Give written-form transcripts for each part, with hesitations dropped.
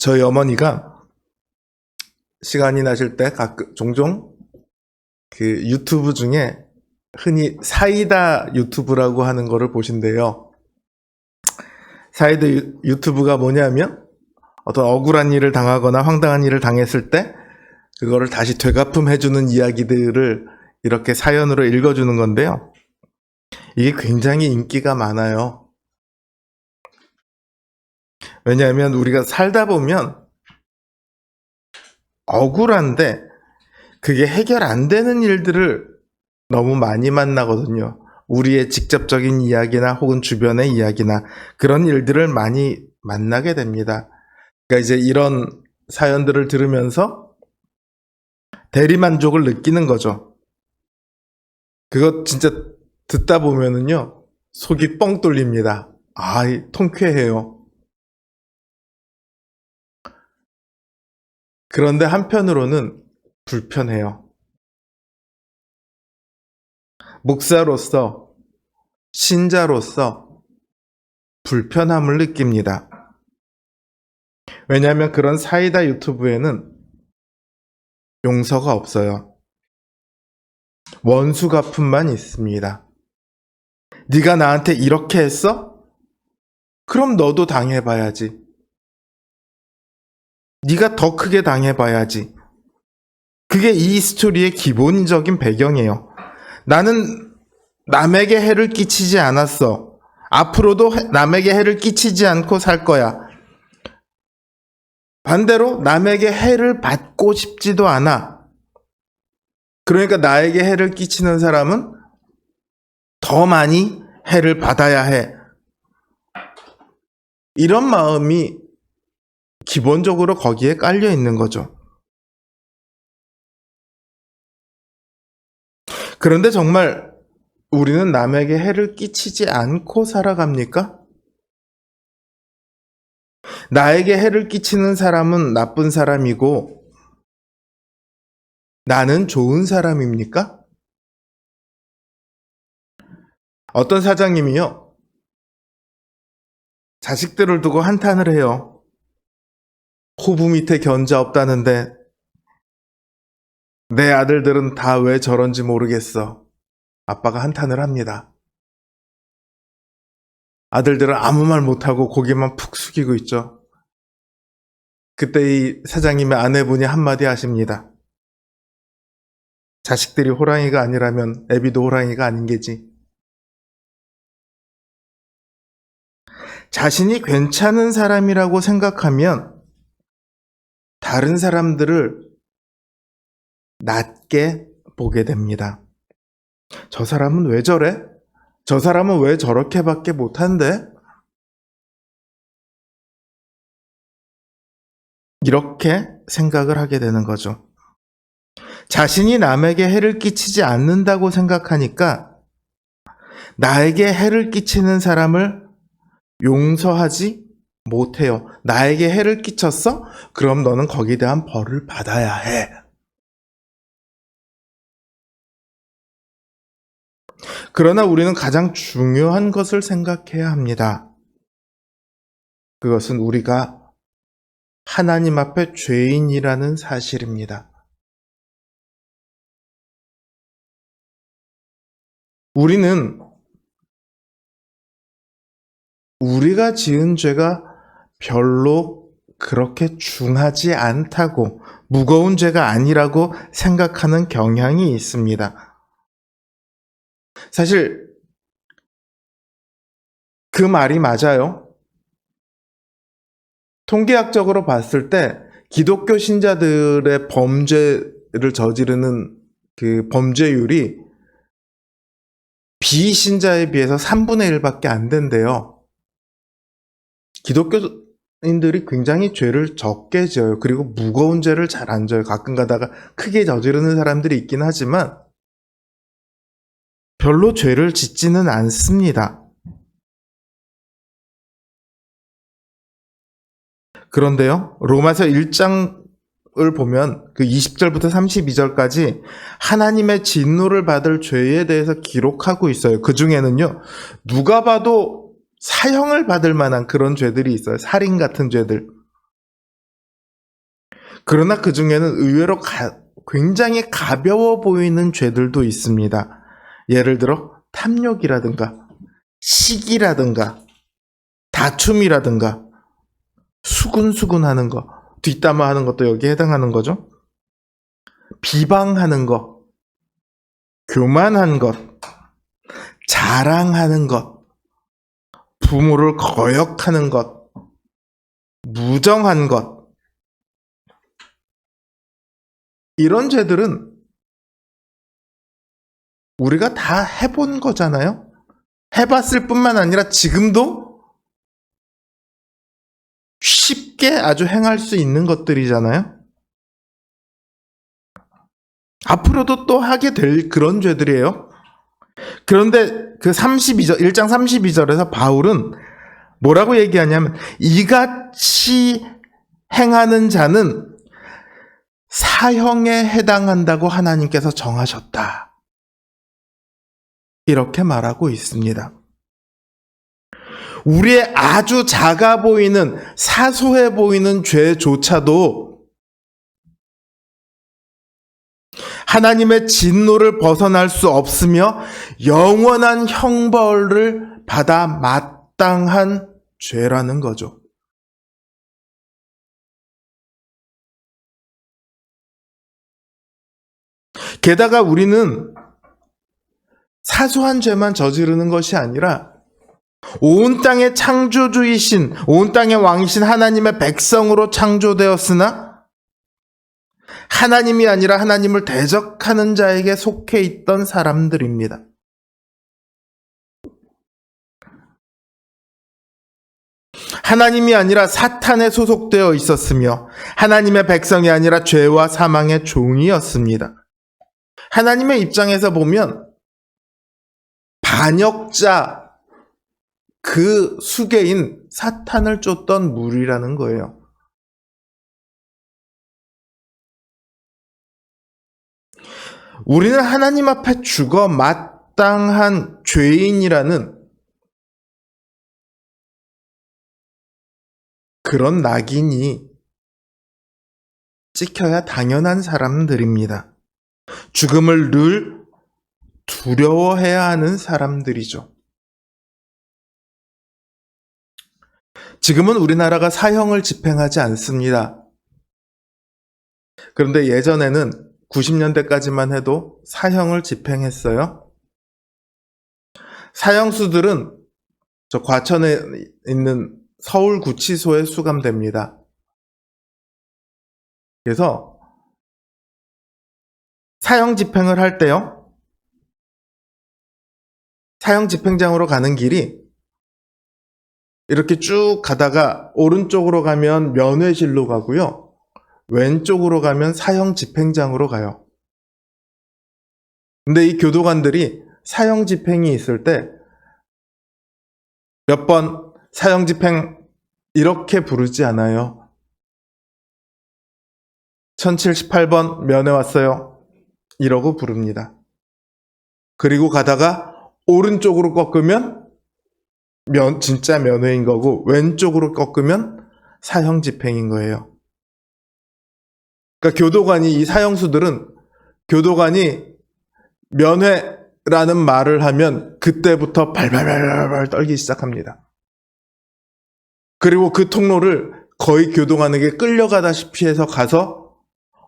저희 어머니가 시간이 나실 때 종종 그 유튜브 중에 흔히 사이다 유튜브라고 하는 거를 보신대요. 사이다 유튜브가 뭐냐면 어떤 억울한 일을 당하거나 황당한 일을 당했을 때 그거를 다시 되갚음해주는 이야기들을 이렇게 사연으로 읽어주는 건데요. 이게 굉장히 인기가 많아요. 왜냐하면 우리가 살다 보면 억울한데 그게 해결 안 되는 일들을 너무 많이 만나거든요. 우리의 직접적인 이야기나 혹은 주변의 이야기나 그런 일들을 많이 만나게 됩니다. 그러니까 이제 이런 사연들을 들으면서 대리만족을 느끼는 거죠. 그거 진짜 듣다 보면은요, 속이 뻥 뚫립니다. 아, 통쾌해요. 그런데 한편으로는 불편해요. 목사로서, 신자로서 불편함을 느낍니다. 왜냐하면 그런 사이다 유튜브에는 용서가 없어요. 원수 갚음만 있습니다. 네가 나한테 이렇게 했어? 그럼 너도 당해봐야지. 네가 더 크게 당해봐야지. 그게 이 스토리의 기본적인 배경이에요. 나는 남에게 해를 끼치지 않았어. 앞으로도 남에게 해를 끼치지 않고 살 거야. 반대로 남에게 해를 받고 싶지도 않아. 그러니까 나에게 해를 끼치는 사람은 더 많이 해를 받아야 해. 이런 마음이 기본적으로 거기에 깔려 있는 거죠. 그런데 정말 우리는 남에게 해를 끼치지 않고 살아갑니까? 나에게 해를 끼치는 사람은 나쁜 사람이고 나는 좋은 사람입니까? 어떤 사장님이요, 자식들을 두고 한탄을 해요. 호부 밑에 견자 없다는데 내 아들들은 다 왜 저런지 모르겠어. 아빠가 한탄을 합니다. 아들들은 아무 말 못하고 고개만 푹 숙이고 있죠. 그때 이 사장님의 아내분이 한마디 하십니다. 자식들이 호랑이가 아니라면 애비도 호랑이가 아닌 게지. 자신이 괜찮은 사람이라고 생각하면 다른 사람들을 낮게 보게 됩니다. 저 사람은 왜 저래? 저 사람은 왜 저렇게밖에 못한대? 이렇게 생각을 하게 되는 거죠. 자신이 남에게 해를 끼치지 않는다고 생각하니까 나에게 해를 끼치는 사람을 용서하지 못해요. 나에게 해를 끼쳤어? 그럼 너는 거기에 대한 벌을 받아야 해. 그러나 우리는 가장 중요한 것을 생각해야 합니다. 그것은 우리가 하나님 앞에 죄인이라는 사실입니다. 우리는 우리가 지은 죄가 별로 그렇게 중하지 않다고, 무거운 죄가 아니라고 생각하는 경향이 있습니다. 사실 그 말이 맞아요. 통계학적으로 봤을 때 기독교 신자들의 범죄를 저지르는 그 범죄율이 비신자에 비해서 3분의 1밖에 안 된대요. 기독교인들이 굉장히 죄를 적게 지어요. 그리고 무거운 죄를 잘 안 져요. 가끔 가다가 크게 저지르는 사람들이 있긴 하지만 별로 죄를 짓지는 않습니다. 그런데요, 로마서 1장을 보면 그 20절부터 32절까지 하나님의 진노를 받을 죄에 대해서 기록하고 있어요. 그 중에는요, 누가 봐도 사형을 받을 만한 그런 죄들이 있어요. 살인 같은 죄들. 그러나 그 중에는 의외로 굉장히 가벼워 보이는 죄들도 있습니다. 예를 들어 탐욕이라든가 시기라든가 다툼이라든가 수군수군하는 거, 뒷담화하는 것도 여기에 해당하는 거죠. 비방하는 것, 교만한 것, 자랑하는 것, 부모를 거역하는 것, 무정한 것, 이런 죄들은 우리가 다 해본 거잖아요. 해봤을 뿐만 아니라 지금도 쉽게 아주 행할 수 있는 것들이잖아요. 앞으로도 또 하게 될 그런 죄들이에요. 그런데 그 1장 32절에서 바울은 뭐라고 얘기하냐면 이같이 행하는 자는 사형에 해당한다고 하나님께서 정하셨다. 이렇게 말하고 있습니다. 우리의 아주 작아 보이는, 사소해 보이는 죄조차도 하나님의 진노를 벗어날 수 없으며 영원한 형벌을 받아 마땅한 죄라는 거죠. 게다가 우리는 사소한 죄만 저지르는 것이 아니라 온 땅의 창조주이신, 온 땅의 왕이신 하나님의 백성으로 창조되었으나 하나님이 아니라 하나님을 대적하는 자에게 속해 있던 사람들입니다. 하나님이 아니라 사탄에 소속되어 있었으며 하나님의 백성이 아니라 죄와 사망의 종이었습니다. 하나님의 입장에서 보면 반역자, 그 수괴인 사탄을 쫓던 무리라는 거예요. 우리는 하나님 앞에 죽어 마땅한 죄인이라는 그런 낙인이 찍혀야 당연한 사람들입니다. 죽음을 늘 두려워해야 하는 사람들이죠. 지금은 우리나라가 사형을 집행하지 않습니다. 그런데 예전에는 90년대까지만 해도 사형을 집행했어요. 사형수들은 저 과천에 있는 서울구치소에 수감됩니다. 그래서 사형 집행을 할 때요, 사형 집행장으로 가는 길이 이렇게 쭉 가다가 오른쪽으로 가면 면회실로 가고요, 왼쪽으로 가면 사형 집행장으로 가요. 근데 이 교도관들이 사형 집행이 있을 때 몇 번 사형 집행 이렇게 부르지 않아요. 1078번 면회 왔어요. 이러고 부릅니다. 그리고 가다가 오른쪽으로 꺾으면 진짜 면회인 거고, 왼쪽으로 꺾으면 사형 집행인 거예요. 그러니까 교도관이, 이 사형수들은 교도관이 면회라는 말을 하면 그때부터 발발발발 떨기 시작합니다. 그리고 그 통로를 거의 교도관에게 끌려가다시피 해서 가서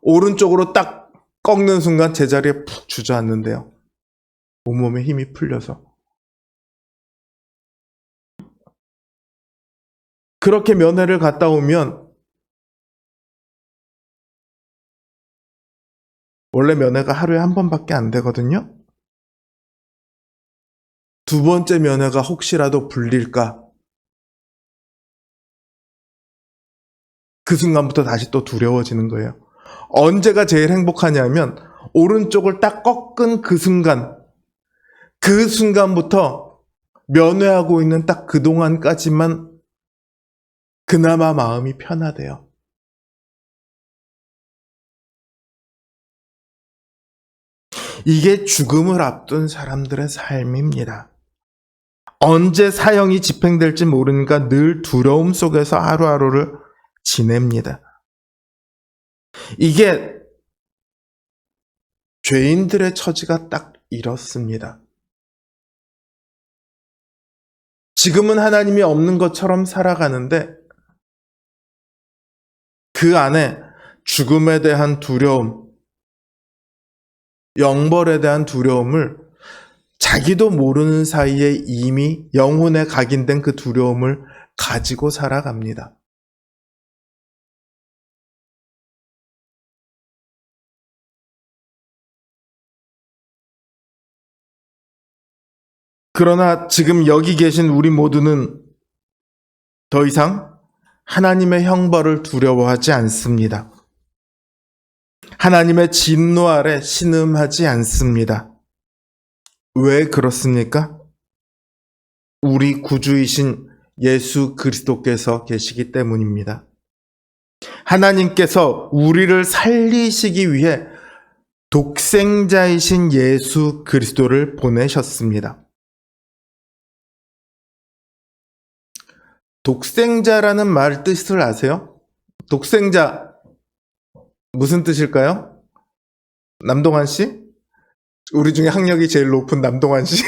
오른쪽으로 딱 꺾는 순간 제자리에 푹 주저앉는데요. 온몸에 힘이 풀려서. 그렇게 면회를 갔다 오면 원래 면회가 하루에 한 번밖에 안 되거든요. 두 번째 면회가 혹시라도 불릴까? 그 순간부터 다시 또 두려워지는 거예요. 언제가 제일 행복하냐면 오른쪽을 딱 꺾은 그 순간부터 면회하고 있는 딱 그동안까지만 그나마 마음이 편하대요. 이게 죽음을 앞둔 사람들의 삶입니다. 언제 사형이 집행될지 모르니까 늘 두려움 속에서 하루하루를 지냅니다. 이게 죄인들의 처지가 딱 이렇습니다. 지금은 하나님이 없는 것처럼 살아가는데 그 안에 죽음에 대한 두려움, 영벌에 대한 두려움을 자기도 모르는 사이에 이미 영혼에 각인된 그 두려움을 가지고 살아갑니다. 그러나 지금 여기 계신 우리 모두는 더 이상 하나님의 형벌을 두려워하지 않습니다. 하나님의 진노 아래 신음하지 않습니다. 왜 그렇습니까? 우리 구주이신 예수 그리스도께서 계시기 때문입니다. 하나님께서 우리를 살리시기 위해 독생자이신 예수 그리스도를 보내셨습니다. 독생자라는 말 뜻을 아세요? 독생자 무슨 뜻일까요? 남동환 씨? 우리 중에 학력이 제일 높은 남동환 씨?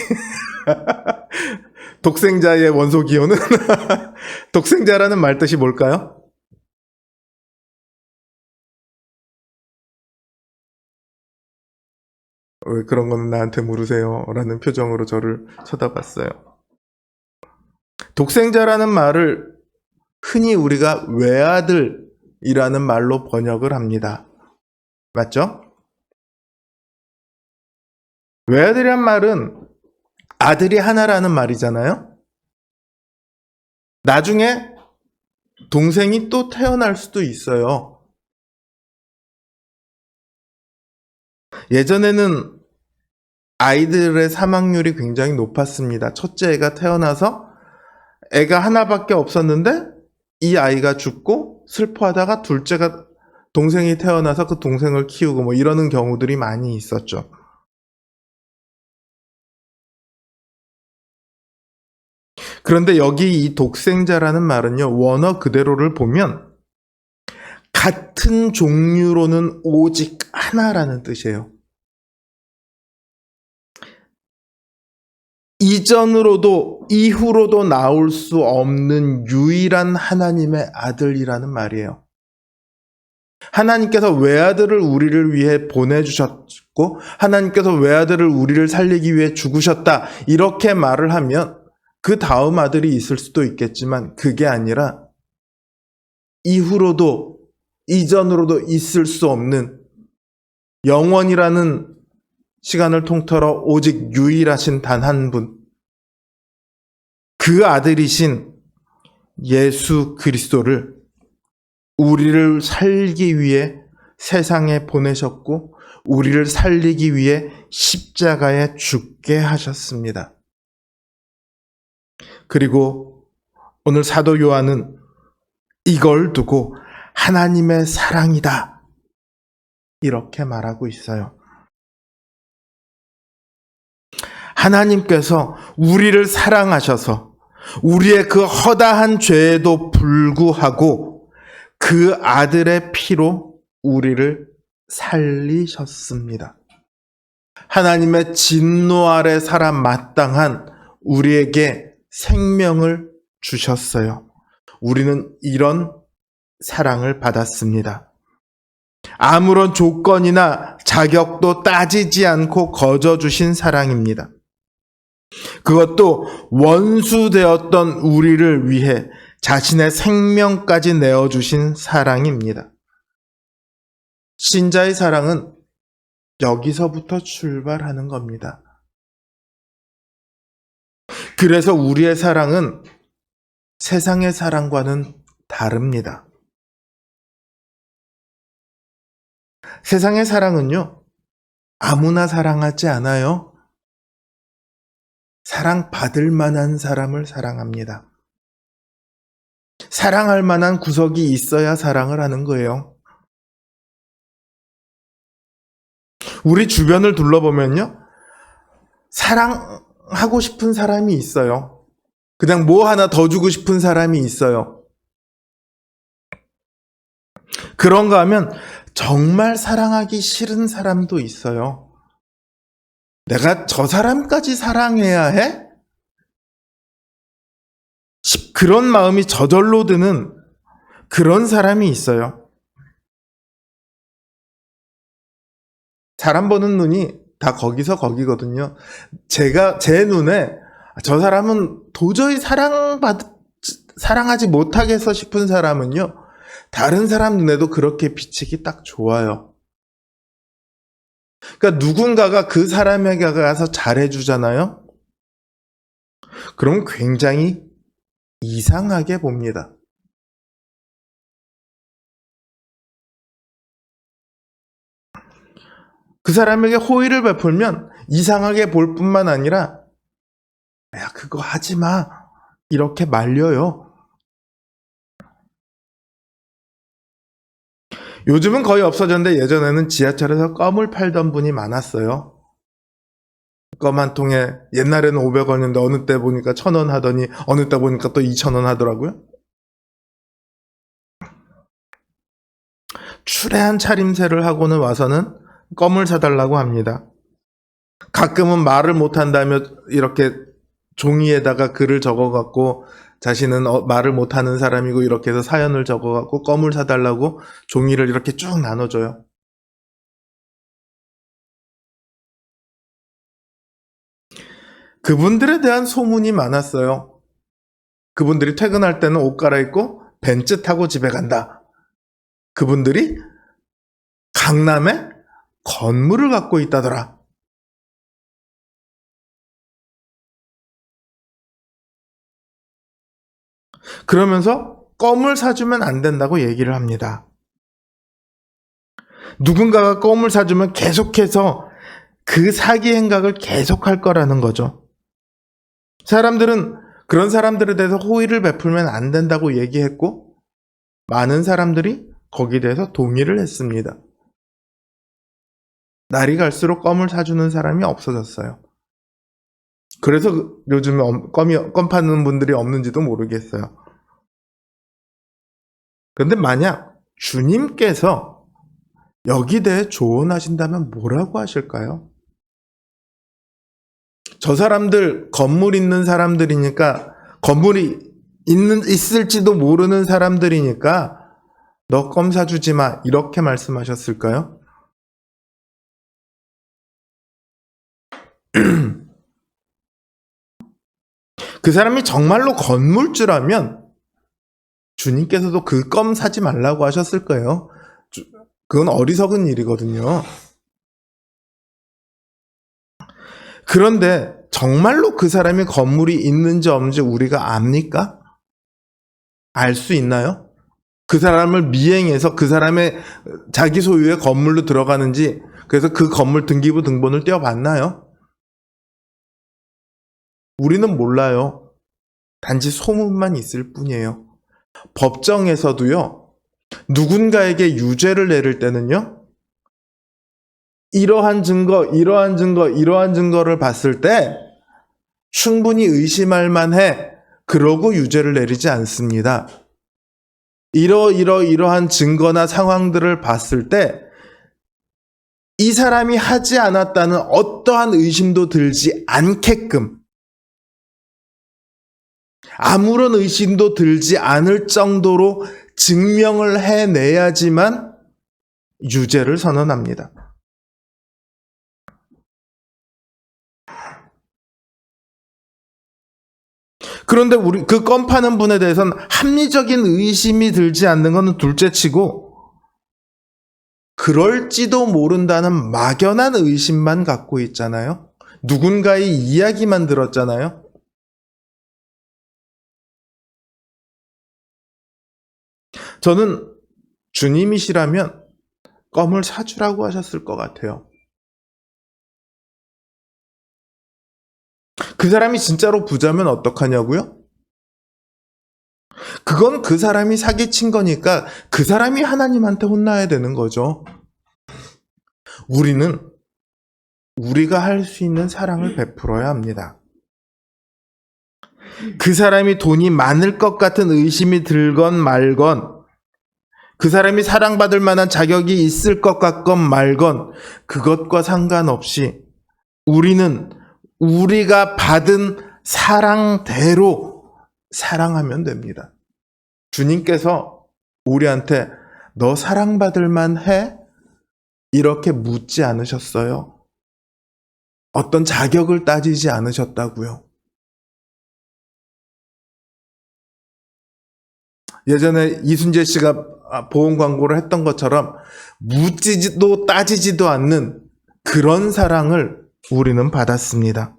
독생자의 원소 기호는? 독생자라는 말 뜻이 뭘까요? 왜 그런 거는 나한테 물으세요? 라는 표정으로 저를 쳐다봤어요. 독생자라는 말을 흔히 우리가 외아들이라는 말로 번역을 합니다. 맞죠? 외아들이란 말은 아들이 하나라는 말이잖아요. 나중에 동생이 또 태어날 수도 있어요. 예전에는 아이들의 사망률이 굉장히 높았습니다. 첫째 애가 태어나서 애가 하나밖에 없었는데 이 아이가 죽고 슬퍼하다가 둘째가 동생이 태어나서 그 동생을 키우고 뭐 이러는 경우들이 많이 있었죠. 그런데 여기 이 독생자라는 말은요, 원어 그대로를 보면 같은 종류로는 오직 하나라는 뜻이에요. 이전으로도 이후로도 나올 수 없는 유일한 하나님의 아들이라는 말이에요. 하나님께서 외아들을 우리를 위해 보내주셨고 하나님께서 외아들을 우리를 살리기 위해 죽으셨다 이렇게 말을 하면 그 다음 아들이 있을 수도 있겠지만 그게 아니라 이후로도 이전으로도 있을 수 없는 영원이라는 시간을 통틀어 오직 유일하신 단 한 분, 그 아들이신 예수 그리스도를 우리를 살기 위해 세상에 보내셨고 우리를 살리기 위해 십자가에 죽게 하셨습니다. 그리고 오늘 사도 요한은 이걸 두고 하나님의 사랑이다 이렇게 말하고 있어요. 하나님께서 우리를 사랑하셔서 우리의 그 허다한 죄에도 불구하고 그 아들의 피로 우리를 살리셨습니다. 하나님의 진노 아래 살아 마땅한 우리에게 생명을 주셨어요. 우리는 이런 사랑을 받았습니다. 아무런 조건이나 자격도 따지지 않고 거저 주신 사랑입니다. 그것도 원수 되었던 우리를 위해 자신의 생명까지 내어주신 사랑입니다. 신자의 사랑은 여기서부터 출발하는 겁니다. 그래서 우리의 사랑은 세상의 사랑과는 다릅니다. 세상의 사랑은요, 아무나 사랑하지 않아요. 사랑받을 만한 사람을 사랑합니다. 사랑할 만한 구석이 있어야 사랑을 하는 거예요. 우리 주변을 둘러보면요, 사랑하고 싶은 사람이 있어요. 그냥 뭐 하나 더 주고 싶은 사람이 있어요. 그런가 하면 정말 사랑하기 싫은 사람도 있어요. 내가 저 사람까지 사랑해야 해? 그런 마음이 저절로 드는 그런 사람이 있어요. 사람 보는 눈이 다 거기서 거기거든요. 제 눈에 저 사람은 도저히 사랑하지 못하겠어 싶은 사람은요, 다른 사람 눈에도 그렇게 비치기 딱 좋아요. 그러니까 누군가가 그 사람에게 가서 잘해주잖아요? 그럼 굉장히 이상하게 봅니다. 그 사람에게 호의를 베풀면 이상하게 볼 뿐만 아니라, 야, 그거 하지 마, 이렇게 말려요. 요즘은 거의 없어졌는데 예전에는 지하철에서 껌을 팔던 분이 많았어요. 껌 한 통에 옛날에는 500원인데 어느 때 보니까 1,000원 하더니 어느 때 보니까 또 2,000원 하더라고요. 추레한 차림새를 하고는 와서는 껌을 사달라고 합니다. 가끔은 말을 못한다며 이렇게 종이에다가 글을 적어갖고 자신은 말을 못하는 사람이고 이렇게 해서 사연을 적어갖고 껌을 사달라고 종이를 이렇게 쭉 나눠줘요. 그분들에 대한 소문이 많았어요. 그분들이 퇴근할 때는 옷 갈아입고 벤츠 타고 집에 간다. 그분들이 강남에 건물을 갖고 있다더라. 그러면서 껌을 사주면 안 된다고 얘기를 합니다. 누군가가 껌을 사주면 계속해서 그 사기 행각을 계속할 거라는 거죠. 사람들은 그런 사람들에 대해서 호의를 베풀면 안 된다고 얘기했고, 많은 사람들이 거기에 대해서 동의를 했습니다. 날이 갈수록 껌을 사주는 사람이 없어졌어요. 그래서 요즘에 껌 파는 분들이 없는지도 모르겠어요. 그런데 만약 주님께서 여기 대해 조언하신다면 뭐라고 하실까요? 저 사람들 건물 있는 사람들이니까, 건물이 있을지도 모르는 사람들이니까 너 껌 사주지 마, 이렇게 말씀하셨을까요? 그 사람이 정말로 건물주라면 주님께서도 그 껌 사지 말라고 하셨을 거예요. 그건 어리석은 일이거든요. 그런데 정말로 그 사람이 건물이 있는지 없는지 우리가 압니까? 알 수 있나요? 그 사람을 미행해서 그 사람의 자기 소유의 건물로 들어가는지, 그래서 그 건물 등기부 등본을 떼어봤나요? 우리는 몰라요. 단지 소문만 있을 뿐이에요. 법정에서도요, 누군가에게 유죄를 내릴 때는요, 이러한 증거, 이러한 증거, 이러한 증거를 봤을 때 충분히 의심할 만해, 그러고 유죄를 내리지 않습니다. 이러한 증거나 상황들을 봤을 때 이 사람이 하지 않았다는 어떠한 의심도 들지 않게끔, 아무런 의심도 들지 않을 정도로 증명을 해내야지만 유죄를 선언합니다. 그런데 우리 그 껌 파는 분에 대해서는 합리적인 의심이 들지 않는 것은 둘째치고, 그럴지도 모른다는 막연한 의심만 갖고 있잖아요. 누군가의 이야기만 들었잖아요. 저는 주님이시라면 껌을 사주라고 하셨을 것 같아요. 그 사람이 진짜로 부자면 어떡하냐고요? 그건 그 사람이 사기친 거니까 그 사람이 하나님한테 혼나야 되는 거죠. 우리는 우리가 할 수 있는 사랑을 베풀어야 합니다. 그 사람이 돈이 많을 것 같은 의심이 들건 말건, 그 사람이 사랑받을 만한 자격이 있을 것 같건 말건 그것과 상관없이 우리는 우리가 받은 사랑대로 사랑하면 됩니다. 주님께서 우리한테 너 사랑받을 만해? 이렇게 묻지 않으셨어요. 어떤 자격을 따지지 않으셨다고요. 예전에 이순재 씨가 보험 광고를 했던 것처럼 묻지도 따지지도 않는 그런 사랑을 우리는 받았습니다.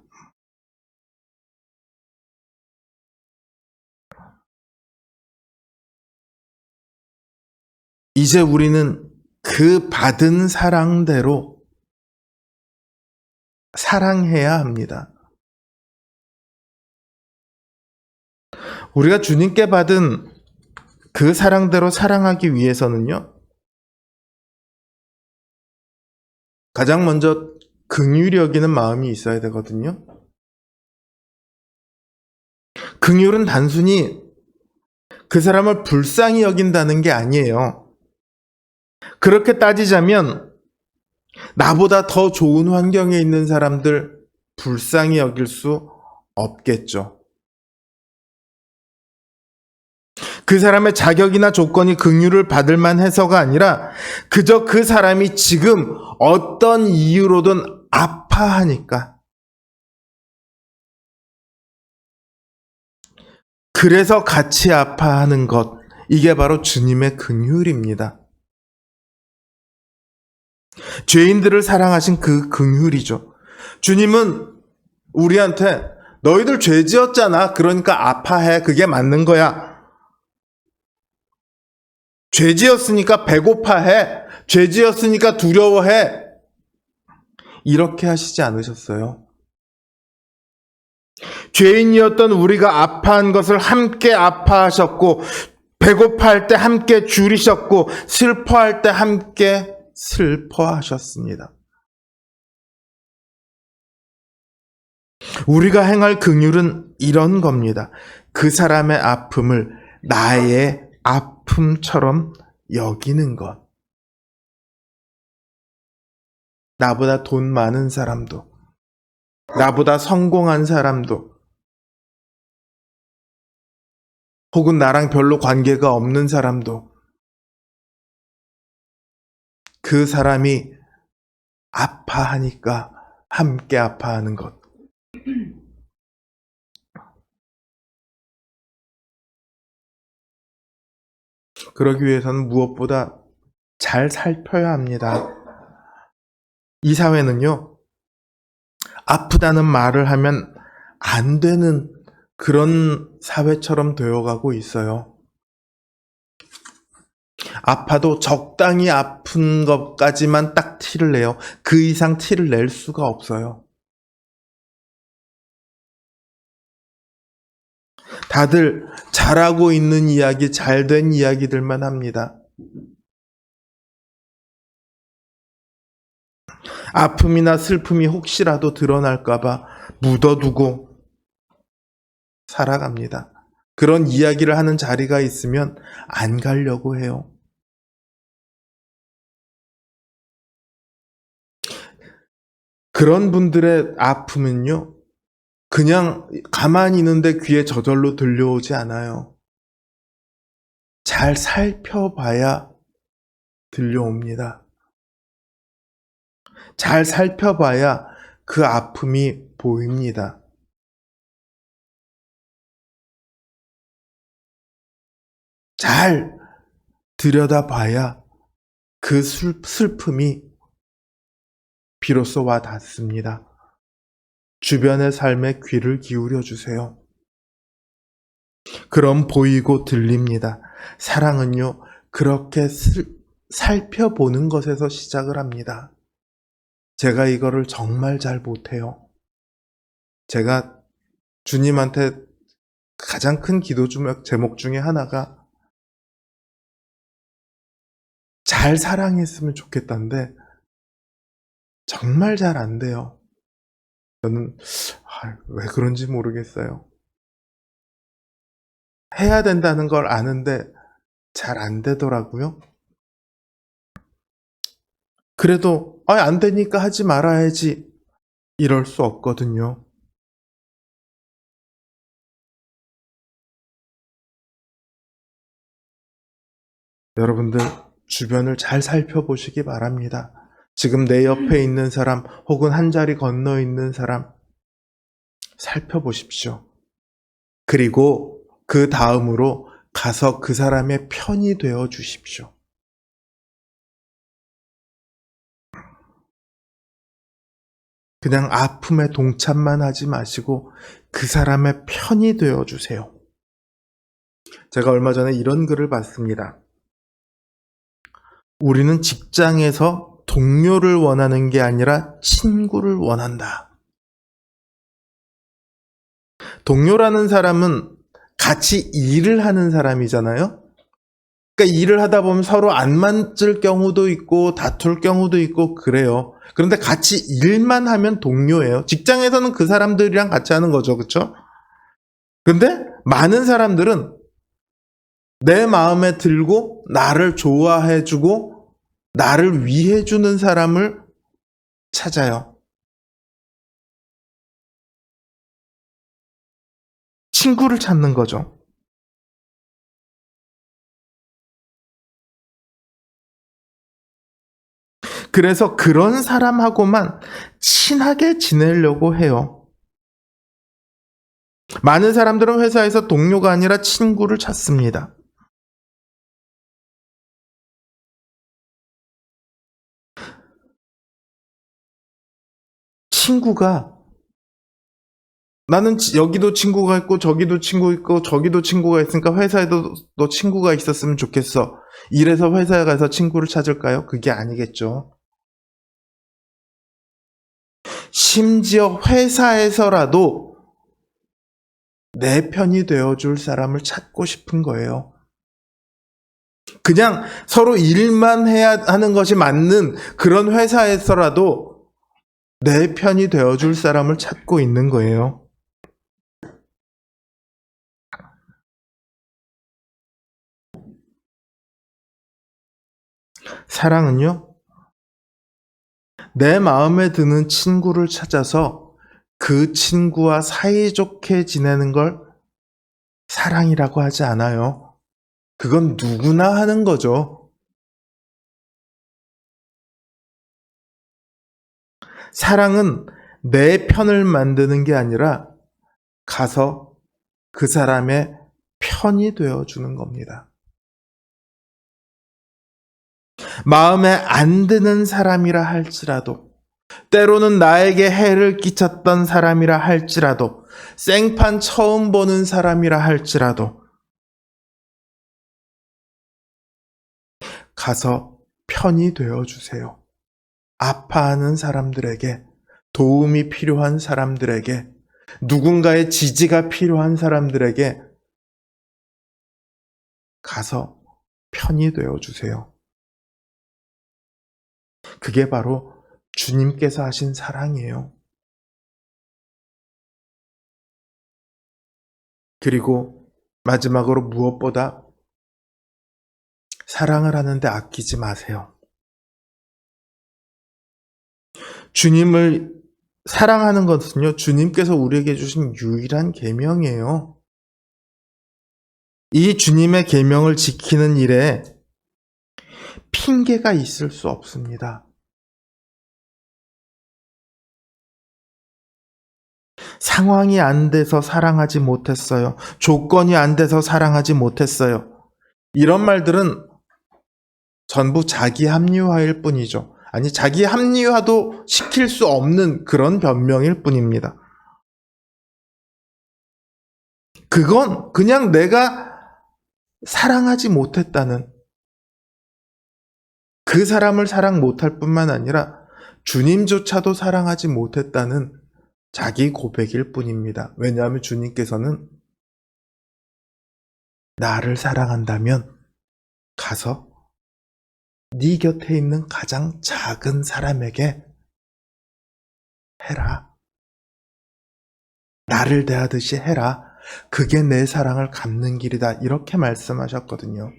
이제 우리는 그 받은 사랑대로 사랑해야 합니다. 우리가 주님께 받은 그 사랑대로 사랑하기 위해서는요, 가장 먼저 긍휼히 여기는 마음이 있어야 되거든요. 긍휼은 단순히 그 사람을 불쌍히 여긴다는 게 아니에요. 그렇게 따지자면 나보다 더 좋은 환경에 있는 사람들 불쌍히 여길 수 없겠죠. 그 사람의 자격이나 조건이 긍휼을 받을 만해서가 아니라 그저 그 사람이 지금 어떤 이유로든 아파하니까, 그래서 같이 아파하는 것, 이게 바로 주님의 긍휼입니다. 죄인들을 사랑하신 그 긍휼이죠. 주님은 우리한테 너희들 죄 지었잖아, 그러니까 아파해, 그게 맞는 거야. 죄 지었으니까 배고파해, 죄 지었으니까 두려워해, 이렇게 하시지 않으셨어요. 죄인이었던 우리가 아파한 것을 함께 아파하셨고, 배고파할 때 함께 줄이셨고, 슬퍼할 때 함께 슬퍼하셨습니다. 우리가 행할 긍휼은 이런 겁니다. 그 사람의 아픔을 나의 아픔처럼 여기는 것. 나보다 돈 많은 사람도, 나보다 성공한 사람도, 혹은 나랑 별로 관계가 없는 사람도, 그 사람이 아파하니까 함께 아파하는 것. 그러기 위해서는 무엇보다 잘 살펴야 합니다. 이 사회는요, 아프다는 말을 하면 안 되는 그런 사회처럼 되어가고 있어요. 아파도 적당히 아픈 것까지만 딱 티를 내요. 그 이상 티를 낼 수가 없어요. 다들 잘하고 있는 이야기, 잘된 이야기들만 합니다. 아픔이나 슬픔이 혹시라도 드러날까봐 묻어두고 살아갑니다. 그런 이야기를 하는 자리가 있으면 안 가려고 해요. 그런 분들의 아픔은요, 그냥 가만히 있는데 귀에 저절로 들려오지 않아요. 잘 살펴봐야 들려옵니다. 잘 살펴봐야 그 아픔이 보입니다. 잘 들여다봐야 그 슬픔이 비로소 와 닿습니다. 주변의 삶에 귀를 기울여 주세요. 그럼 보이고 들립니다. 사랑은요, 그렇게 살펴보는 것에서 시작을 합니다. 제가 이거를 정말 잘 못해요. 제가 주님한테 가장 큰 기도 제목 중에 하나가 잘 사랑했으면 좋겠다는데 정말 잘 안 돼요. 저는 왜 그런지 모르겠어요. 해야 된다는 걸 아는데 잘 안 되더라고요. 그래도 안 되니까 하지 말아야지 이럴 수 없거든요. 여러분들 주변을 잘 살펴보시기 바랍니다. 지금 내 옆에 있는 사람 혹은 한 자리 건너 있는 사람 살펴보십시오. 그리고 그 다음으로 가서 그 사람의 편이 되어 주십시오. 그냥 아픔에 동참만 하지 마시고 그 사람의 편이 되어 주세요. 제가 얼마 전에 이런 글을 봤습니다. 우리는 직장에서 동료를 원하는 게 아니라 친구를 원한다. 동료라는 사람은 같이 일을 하는 사람이잖아요. 그러니까 일을 하다 보면 서로 안 맞을 경우도 있고 다툴 경우도 있고 그래요. 그런데 같이 일만 하면 동료예요. 직장에서는 그 사람들이랑 같이 하는 거죠. 그렇죠? 근데 많은 사람들은 내 마음에 들고 나를 좋아해주고 나를 위해주는 사람을 찾아요. 친구를 찾는 거죠. 그래서 그런 사람하고만 친하게 지내려고 해요. 많은 사람들은 회사에서 동료가 아니라 친구를 찾습니다. 친구가 나는 여기도 친구가 있고 저기도 친구 있고 저기도 친구가 있으니까 회사에도 너 친구가 있었으면 좋겠어. 이래서 회사에 가서 친구를 찾을까요? 그게 아니겠죠. 심지어 회사에서라도 내 편이 되어줄 사람을 찾고 싶은 거예요. 그냥 서로 일만 해야 하는 것이 맞는 그런 회사에서라도 내 편이 되어줄 사람을 찾고 있는 거예요. 사랑은요, 내 마음에 드는 친구를 찾아서 그 친구와 사이좋게 지내는 걸 사랑이라고 하지 않아요. 그건 누구나 하는 거죠. 사랑은 내 편을 만드는 게 아니라 가서 그 사람의 편이 되어주는 겁니다. 마음에 안 드는 사람이라 할지라도, 때로는 나에게 해를 끼쳤던 사람이라 할지라도, 생판 처음 보는 사람이라 할지라도, 가서 편이 되어주세요. 아파하는 사람들에게, 도움이 필요한 사람들에게, 누군가의 지지가 필요한 사람들에게 가서 편이 되어주세요. 그게 바로 주님께서 하신 사랑이에요. 그리고 마지막으로 무엇보다 사랑을 하는데 아끼지 마세요. 주님을 사랑하는 것은요, 주님께서 우리에게 주신 유일한 계명이에요. 이 주님의 계명을 지키는 일에 핑계가 있을 수 없습니다. 상황이 안 돼서 사랑하지 못했어요. 조건이 안 돼서 사랑하지 못했어요. 이런 말들은 전부 자기 합리화일 뿐이죠. 아니, 자기 합리화도 시킬 수 없는 그런 변명일 뿐입니다. 그건 그냥 내가 사랑하지 못했다는, 그 사람을 사랑 못할 뿐만 아니라 주님조차도 사랑하지 못했다는 자기 고백일 뿐입니다. 왜냐하면 주님께서는 나를 사랑한다면 가서 네 곁에 있는 가장 작은 사람에게 해라. 나를 대하듯이 해라. 그게 내 사랑을 갚는 길이다. 이렇게 말씀하셨거든요.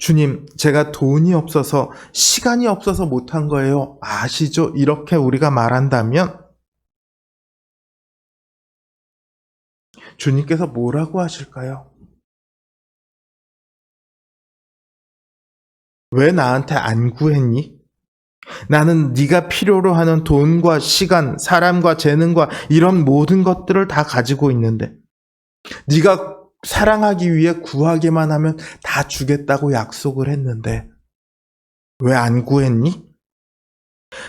주님, 제가 돈이 없어서 시간이 없어서 못한 거예요. 아시죠? 이렇게 우리가 말한다면 주님께서 뭐라고 하실까요? 왜 나한테 안 구했니? 나는 네가 필요로 하는 돈과 시간, 사람과 재능과 이런 모든 것들을 다 가지고 있는데 네가 사랑하기 위해 구하기만 하면 다 주겠다고 약속을 했는데 왜 안 구했니?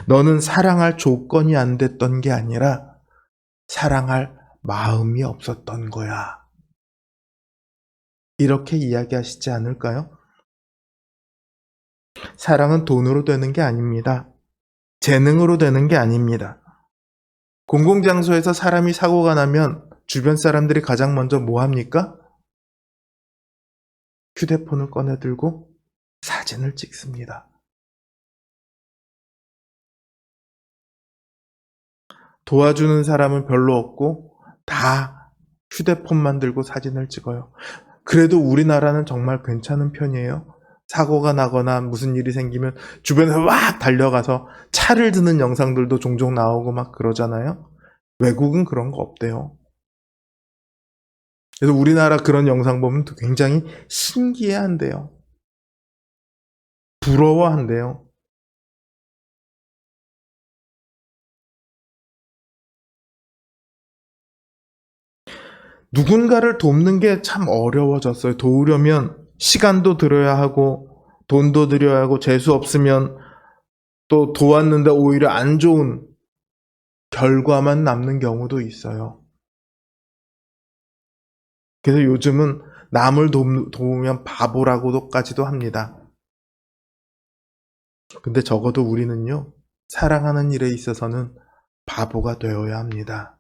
너는 사랑할 조건이 안 됐던 게 아니라 사랑할 마음이 없었던 거야. 이렇게 이야기하시지 않을까요? 사랑은 돈으로 되는 게 아닙니다. 재능으로 되는 게 아닙니다. 공공장소에서 사람이 사고가 나면 주변 사람들이 가장 먼저 뭐 합니까? 휴대폰을 꺼내 들고 사진을 찍습니다. 도와주는 사람은 별로 없고 다 휴대폰만 들고 사진을 찍어요. 그래도 우리나라는 정말 괜찮은 편이에요. 사고가 나거나 무슨 일이 생기면 주변에서 막 달려가서 차를 드는 영상들도 종종 나오고 막 그러잖아요. 외국은 그런 거 없대요. 그래서 우리나라 그런 영상 보면 굉장히 신기해한대요. 부러워한대요. 누군가를 돕는 게 참 어려워졌어요. 도우려면 시간도 들여야 하고 돈도 들여야 하고 재수 없으면 또 도왔는데 오히려 안 좋은 결과만 남는 경우도 있어요. 그래서 요즘은 남을 도우면 바보라고도까지도 합니다. 근데 적어도 우리는요, 사랑하는 일에 있어서는 바보가 되어야 합니다.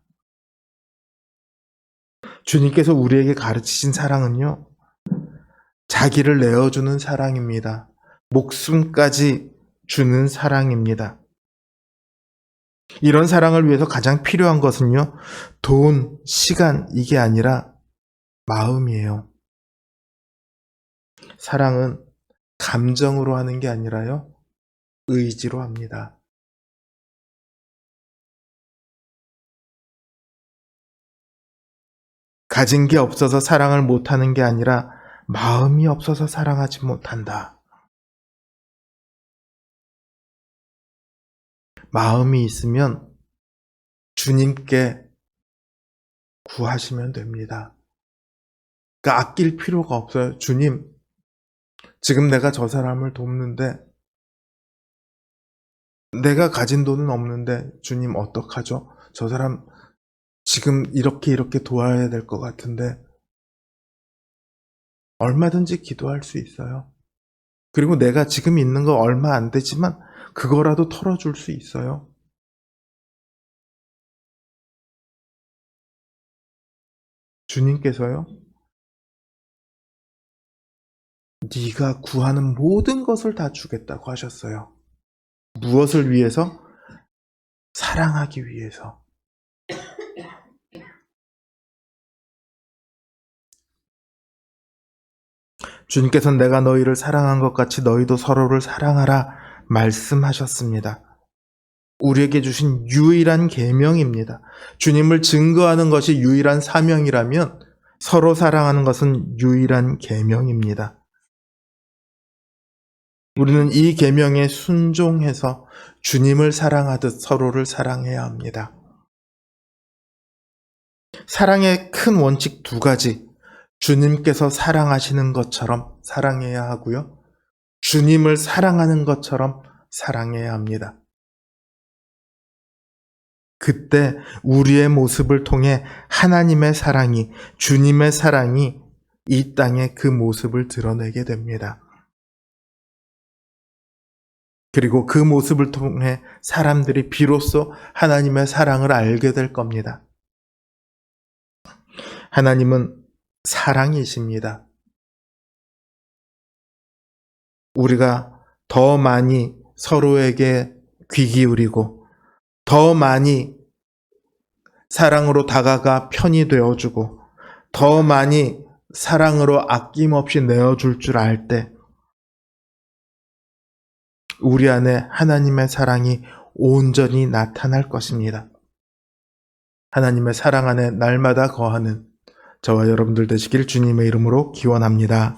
주님께서 우리에게 가르치신 사랑은요, 자기를 내어주는 사랑입니다. 목숨까지 주는 사랑입니다. 이런 사랑을 위해서 가장 필요한 것은요, 돈, 시간, 이게 아니라 마음이에요. 사랑은 감정으로 하는 게 아니라요, 의지로 합니다. 가진 게 없어서 사랑을 못하는 게 아니라 마음이 없어서 사랑하지 못한다. 마음이 있으면 주님께 구하시면 됩니다. 그러니까 아낄 필요가 없어요. 주님, 지금 내가 저 사람을 돕는데 내가 가진 돈은 없는데 주님 어떡하죠? 저 사람 지금 이렇게 도와야 될 것 같은데 얼마든지 기도할 수 있어요. 그리고 내가 지금 있는 거 얼마 안 되지만 그거라도 털어줄 수 있어요. 주님께서요, 네가 구하는 모든 것을 다 주겠다고 하셨어요. 무엇을 위해서? 사랑하기 위해서. 주님께서는 내가 너희를 사랑한 것 같이 너희도 서로를 사랑하라 말씀하셨습니다. 우리에게 주신 유일한 계명입니다. 주님을 증거하는 것이 유일한 사명이라면 서로 사랑하는 것은 유일한 계명입니다. 우리는 이 계명에 순종해서 주님을 사랑하듯 서로를 사랑해야 합니다. 사랑의 큰 원칙 두 가지. 주님께서 사랑하시는 것처럼 사랑해야 하고요. 주님을 사랑하는 것처럼 사랑해야 합니다. 그때 우리의 모습을 통해 하나님의 사랑이, 주님의 사랑이 이 땅에 그 모습을 드러내게 됩니다. 그리고 그 모습을 통해 사람들이 비로소 하나님의 사랑을 알게 될 겁니다. 하나님은 사랑이십니다. 우리가 더 많이 서로에게 귀 기울이고 더 많이 사랑으로 다가가 편이 되어주고 더 많이 사랑으로 아낌없이 내어줄 줄 알 때 우리 안에 하나님의 사랑이 온전히 나타날 것입니다. 하나님의 사랑 안에 날마다 거하는 저와 여러분들 되시길 주님의 이름으로 기원합니다.